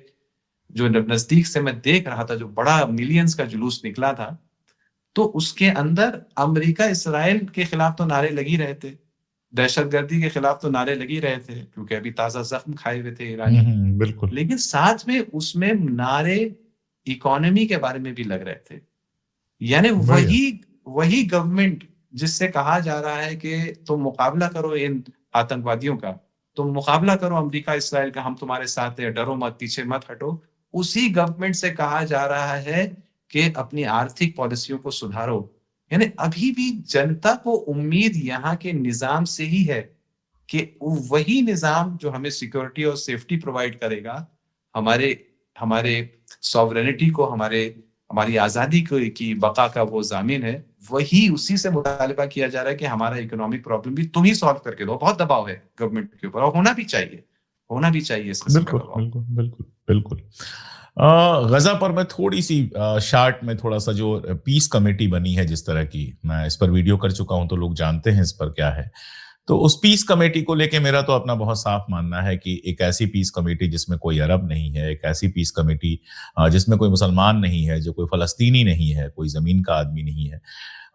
जो नजदीक से मैं देख रहा था, जो बड़ा मिलियंस का जुलूस निकला था, तो उसके अंदर अमेरिका इसराइल के खिलाफ तो नारे लग ही रहे थे, दहशतगर्दी के खिलाफ तो नारे लग ही रहे थे, क्योंकि अभी ताजा जख्म खाए हुए थे ईरानी। बिल्कुल। लेकिन साथ में उसमें नारे इकोनॉमी के बारे में भी लग रहे थे। यानी बढ़िया। वही वही गवर्नमेंट जिससे कहा जा रहा है कि तुम मुकाबला करो इन आतंकवादियों का, तुम मुकाबला करो अमेरिका इसराइल का, हम तुम्हारे साथ हैं, डरो मत, पीछे मत हटो, उसी गवर्नमेंट से कहा जा रहा है कि अपनी आर्थिक पॉलिसियों को सुधारो। यानी अभी भी जनता को उम्मीद यहाँ के निजाम से ही है कि वही निजाम जो हमें सिक्योरिटी और सेफ्टी प्रोवाइड करेगा, हमारे हमारे सॉवरेनिटी को, हमारी आजादी की बका का वो जामिन है, वही उसी से मुतालिबा किया जा रहा है कि हमारा इकोनॉमिक प्रॉब्लम भी तुम ही सॉल्व करके दो। बहुत दबाव है गवर्नमेंट के ऊपर और होना भी चाहिए इस किस्म का बिल्कुल, दबाव। बिल्कुल, बिल्कुल, बिल्कुल। गज़ा पर मैं थोड़ी-सी शार्ट में थोड़ा-सा जो पीस कमेटी बनी है जिस तरह की, मैं इस पर वीडियो कर चुका हूँ तो लोग जानते हैं इस पर क्या है। तो उस पीस कमेटी को लेके मेरा तो अपना बहुत साफ मानना है कि एक ऐसी पीस कमेटी जिसमें कोई अरब नहीं है, एक ऐसी पीस कमेटी जिसमें कोई मुसलमान नहीं है, जो कोई फ़लस्तीनी नहीं है, कोई ज़मीन का आदमी नहीं है।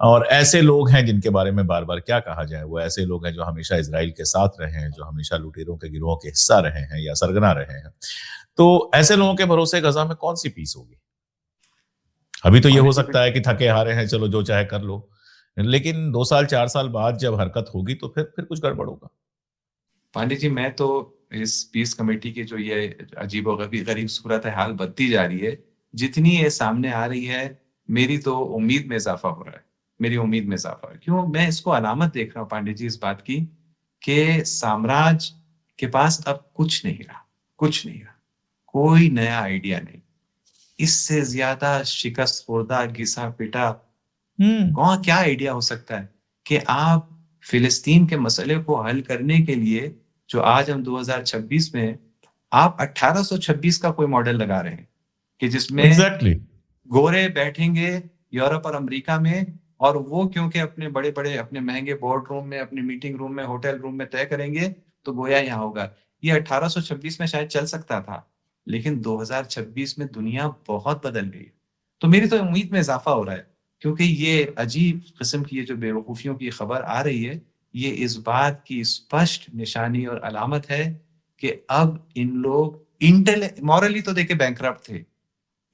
और ऐसे लोग हैं जिनके बारे में बार-बार क्या कहा जाए, वो ऐसे लोग हैं जो हमेशा इज़राइल के साथ रहे हैं, जो हमेशा लुटेरों के गिरोह के हिस्सा रहे हैं या सरगना रहे हैं। तो ऐसे लोगों के भरोसे गज़ा में कौन-सी पीस होगी? अभी तो ये पांडे हो जी सकता है कि थके हारे हैं, चलो जो चाहे कर लो। लेकिन 2 साल, 4 साल बाद जब हरकत होगी तो फिर कुछ गड़बड़ होगा। पांडे जी, मैं तो इस पीस कमेटी की जो ये अजीब गरीब सूरत हाल बनती जा रही है, जितनी ये सामने आ रही है, मेरी तो उम्मीद में इजाफा हो रहा है। मेरी उम्मीद में इजाफा है। क्यों? मैं इसको अलामत देख रहा हूँ पांडे जी इस बात की कि साम्राज्य के पास अब कुछ नहीं रहा, कुछ नहीं रहा, कोई नया आइडिया नहीं। इससे ज्यादा शिकस्त खुर्दा, घिसा पिटा हुँ। कौन क्या आइडिया हो सकता है कि आप फिलिस्तीन के मसले को हल करने के लिए जो आज हम 2026 में हैं, आप 1826 का कोई मॉडल लगा रहे हैं कि जिसमें एग्जैक्टली गोरे बैठेंगे यूरोप और अमेरिका में, और वो क्योंकि अपने बड़े-बड़े अपने महँगे बोर्ड रूम में, अपने मीटिंग रूम में, होटल रूम में तय करेंगे, तो गोया यहाँ होगा। ये 1826 में शायद चल सकता था, लेकिन 2026 में दुनिया बहुत बदल गई है। तो मेरी तो उम्मीद में इज़ाफ़ा हो रहा है, क्योंकि ये अजीब किस्म की ये जो बेवकूफ़ियों की खबर आ रही है, ये इस बात की स्पष्ट निशानी और अलामत है कि अब इन लोग मॉरली तो देखिए बैंकरप्ट थे,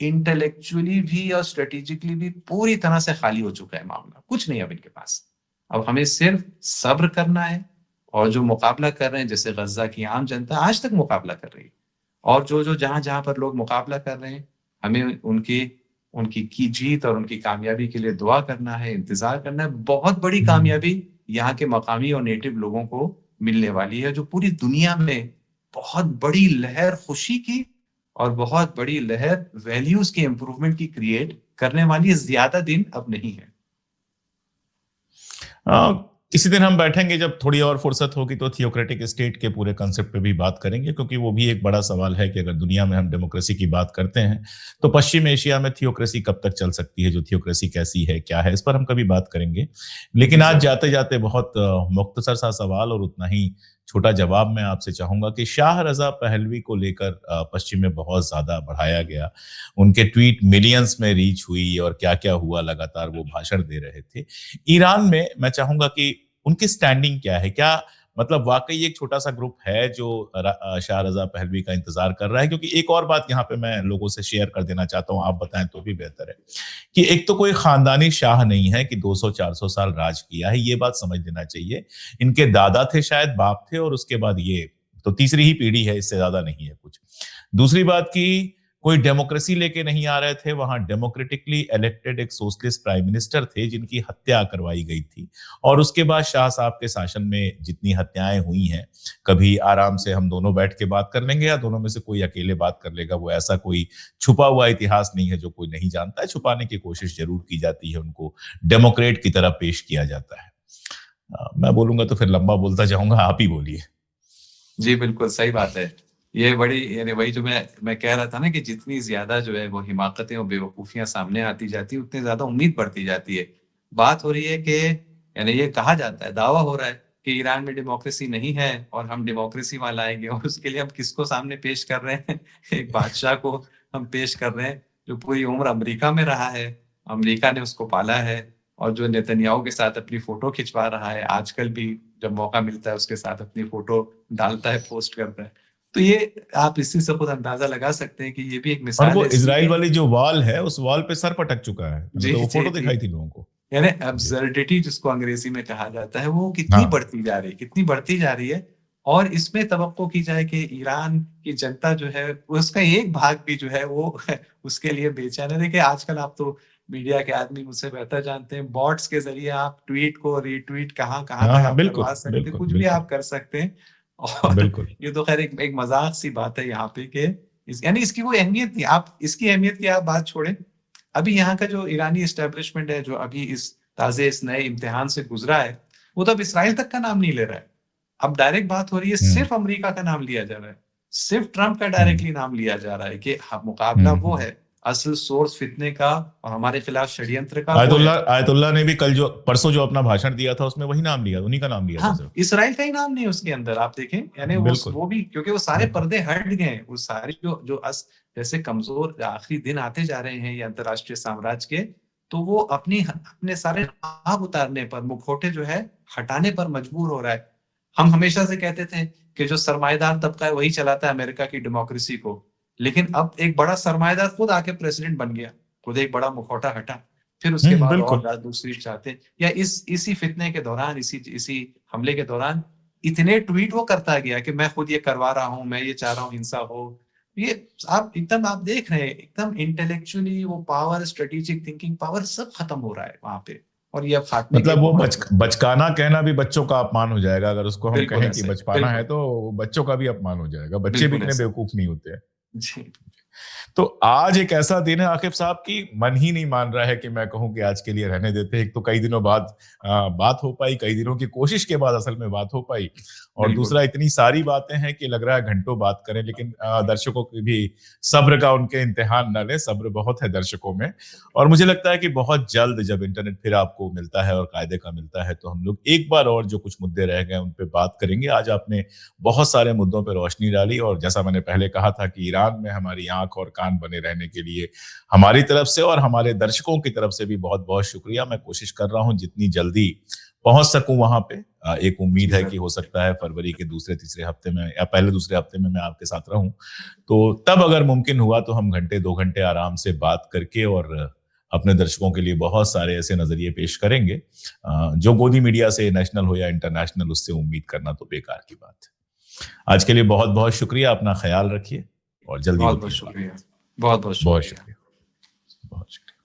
इंटेलेक्चुअली भी और स्ट्रेटेजिकली भी पूरी तरह से खाली हो चुका है मामला, कुछ नहीं अब इनके पास। अब हमें सिर्फ सब्र करना है, और जो मुकाबला कर रहे हैं, जैसे गज़्ज़ा की आम जनता आज तक मुकाबला कर रही है, और जो-जो जहाँ-जहाँ पर लोग मुकाबला कर रहे हैं, हमें उनकी उनकी की जीत और उनकी कामयाबी के लिए दुआ करना है, इंतज़ार करना है। बहुत बड़ी कामयाबी यहाँ के मकामी और नेटिव लोगों को मिलने वाली है, जो पूरी दुनिया में बहुत बड़ी लहर खुशी की और बहुत बड़ी लहर वैल्यूज़ के इम्प्रूवमेंट की क्रिएट करने वाली ज़्यादा दिन अब नहीं है। किसी दिन हम बैठेंगे जब थोड़ी और फुर्सत होगी तो थियोक्रेटिक स्टेट के पूरे कंसेप्ट पे भी बात करेंगे, क्योंकि वो भी एक बड़ा सवाल है कि अगर दुनिया में हम डेमोक्रेसी की बात करते हैं तो पश्चिम एशिया में थियोक्रेसी कब तक चल सकती है, जो थियोक्रेसी कैसी है, क्या है, इस पर हम कभी बात करेंगे। लेकिन आज जाते जाते बहुत मुख्तसर सा सवाल और उतना ही छोटा जवाब मैं आपसे चाहूंगा कि शाह रजा पहलवी को लेकर पश्चिम में बहुत ज्यादा बढ़ाया गया, उनके ट्वीट मिलियंस में रीच हुई और क्या क्या हुआ, लगातार वो भाषण दे रहे थे। ईरान में मैं चाहूंगा कि उनकी स्टैंडिंग क्या है, क्या मतलब वाकई एक छोटा सा ग्रुप है जो शाह रजा पहलवी का इंतजार कर रहा है? क्योंकि एक और बात यहाँ पे मैं लोगों से शेयर कर देना चाहता हूँ, आप बताएं तो भी बेहतर है, कि एक तो कोई खानदानी शाह नहीं है कि 200-400 साल राज किया है, ये बात समझ लेना चाहिए। इनके दादा थे, शायद बाप थे, और उसके बाद ये तो तीसरी ही पीढ़ी है, इससे ज्यादा नहीं है कुछ। दूसरी बात की कोई डेमोक्रेसी लेके नहीं आ रहे थे, वहां डेमोक्रेटिकली इलेक्टेड एक सोशलिस्ट प्राइम मिनिस्टर थे जिनकी हत्या करवाई गई थी, और उसके बाद शाह साहब के शासन में जितनी हत्याएं हुई हैं, कभी आराम से हम दोनों बैठ के बात कर लेंगे या दोनों में से कोई अकेले बात कर लेगा, वो ऐसा कोई छुपा हुआ इतिहास नहीं है जो कोई नहीं जानता है। छुपाने की कोशिश जरूर की जाती है, उनको डेमोक्रेट की तरह पेश किया जाता है। मैं बोलूंगा तो फिर लंबा बोलता जाऊंगा, आप ही बोलिए। जी, बिल्कुल सही बात है। ये बड़ी यानी वही जो मैं कह रहा था ना कि जितनी ज़्यादा जो है वो हिमाकतें और बेवकूफ़ियाँ सामने आती जाती हैं, उतनी ज़्यादा उम्मीद बढ़ती जाती है। बात हो रही है कि यानी ये कहा जाता है, दावा हो रहा है कि ईरान में डेमोक्रेसी नहीं है और हम डेमोक्रेसी वहाँ लाएँगे, और उसके लिए हम किसको सामने पेश कर रहे हैं? एक बादशाह को हम पेश कर रहे हैं, जो पूरी उम्र अमेरिका में रहा है, अमेरिका ने उसको पाला है, और जो नेतन्याहू के साथ अपनी फ़ोटो खिंचवा रहा है, आजकल भी जब मौका मिलता है उसके साथ अपनी फ़ोटो डालता है, पोस्ट करता है। तो ये आप इसी से खुद अंदाज़ा लगा सकते हैं कि ये भी एक और मिसाल वो है इसी इजराइल की। वाली जो वॉल है, उस वॉल पे सर पटक चुका है, मैंने जी, तो वो जी, फोटो जी। दिखाई थी लोगों को। यानी जी। अब्सर्डिटी जिसको अंग्रेज़ी में कहा जाता है, वो कितनी हाँ। बढ़ती जा रही है, कितनी बढ़ती जा रही है। और इसमें तवक्को की जाए कि ईरान की जनता जो है, उसका एक भाग भी जो है वो उसके लिए बेचैन है। देखिए, आजकल आप तो मीडिया के आदमी मुझसे बेहतर जानते हैं, बॉट्स के ज़रिए आप ट्वीट को रीट्वीट कहाँ-कहाँ हाँ तक हाँ, आप बिल्कुल करवा सकते हैं, बिल्कुल कुछ भी बिल्कुल आप कर सकते हैं। और बिल्कुल। ये तो खैर एक एक मज़ाक सी बात है यहाँ पे कि यानी इसकी कोई अहमियत नहीं। आप इसकी अहमियत की आप बात छोड़ें। अभी यहाँ का जो ईरानी एस्टेब्लिशमेंट है, जो अभी इस नए इम्तिहान से गुज़रा है, वो तो अब इस्राइल तक का नाम नहीं ले रहा है। अब डायरेक्ट बात हो रही है, हम्म सिर्फ़ अमेरिका का नाम लिया जा रहा है। सिर्फ़ ट्रम्प का हम्म डायरेक्टली नाम लिया जा रहा है कि मुकाबला वो हम्म। है, असल सोर्स फितने का और हमारे खिलाफ षड्यंत्र का वो है। आयतुल्ला आयतुल्ला ने भी कल जो परसों जो अपना भाषण दिया था उसमें वही नाम लिया, उन्हीं का नाम लिया था हाँ, सिर्फ। इसराइल का ही नाम नहीं है उसके अंदर, आप देखें, यानी बिल्कुल वो भी क्योंकि वो सारे बिल्कुल। पर्दे हट गए हैं, वो सारी जो जो जैसे कमज़ोर आखिरी दिन आते जा रहे हैं ये अंतर्राष्ट्रीय साम्राज्य के, तो वो अपने सारे नकाब उतारने पर, मुखौटे जो है हटाने पर मजबूर हो रहा है। हम हमेशा से कहते थे कि जो सरमाएदार तबका है वही चलाता है अमेरिका की डेमोक्रेसी को। लेकिन अब एक बड़ा सरमाएदार खुद आके प्रेसिडेंट बन गया, खुद एक बड़ा मुखौटा हटा। फिर उसके बाद और बिल्कुल। दूसरी चाहते हैं, या इसी फितने के दौरान, इसी इसी हमले के दौरान इतने ट्वीट वो करता गया कि मैं खुद ये करवा रहा हूँ, मैं ये चाह रहा हूँ हिंसा हो। ये आप देख रहे हैं, एकदम इंटेलेक्चुअली वो पावर, स्ट्रेटेजिक थिंकिंग पावर सब खत्म हो रहा है वहाँ पे, और ये अब फाटने के मतलब वो बहुत बचकाना कहना भी बच्चों का अपमान हो जाएगा, अगर उसको हम बिल्कुल कहें कि ऐसे, बचपाना है बिल्कुल, तो बच्चों का भी अपमान हो जाएगा, बच्चे भी बिल्कुल इतने ऐसे। बेवकूफ नहीं होते हैं। जी। तो आज एक ऐसा दिन है आकिब साहब कि मन ही नहीं मान रहा है कि मैं कहूँ कि आज के लिए रहने देते हैं। एक तो कई दिनों बाद बात हो पाई, कई दिनों की कोशिश के बाद असल में बात हो पाई और बिल्कुल। दूसरा इतनी सारी बातें हैं कि लग रहा है घंटों बात करें लेकिन दर्शकों की भी सब्र का उनके इम्तिहान ना लें, सब्र बहुत है दर्शकों में और मुझे लगता है कि बहुत जल्द जब इंटरनेट फिर आपको मिलता है और कायदे का मिलता है, तो हम लोग एक बार और जो कुछ मुद्दे रह गए उन पे बात करेंगे। आज आपने बहुत सारे मुद्दों पे रोशनी डाली और जैसा मैंने पहले कहा था कि ईरान में हमारी आँख और कान बने रहने के लिए हमारी तरफ से और हमारे दर्शकों की तरफ से भी बहुत-बहुत शुक्रिया। मैं कोशिश कर रहा हूँ जितनी जल्दी पहुँच सकूँ वहाँ पे। एक उम्मीद जी है सर। कि हो सकता है फरवरी के दूसरे-तीसरे हफ्ते में या पहले-दूसरे हफ्ते में मैं आपके साथ रहूँ। तो तब अगर मुमकिन हुआ तो हम घंटे 2 घंटे आराम से बात करके और अपने दर्शकों के लिए बहुत सारे ऐसे नज़रिए पेश करेंगे जो गोदी मीडिया से नेशनल हो या इंटरनेशनल उससे उम्मीद करना तो बेकार की बात है। आज के लिए बहुत-बहुत शुक्रिया, अपना ख़्याल रखिए और जल्दी बहुत-बहुत होती है बात। शुक्रिया। बहुत-बहुत बहुत शुक्रिया। शुक्रिया, बहुत शुक्रिया।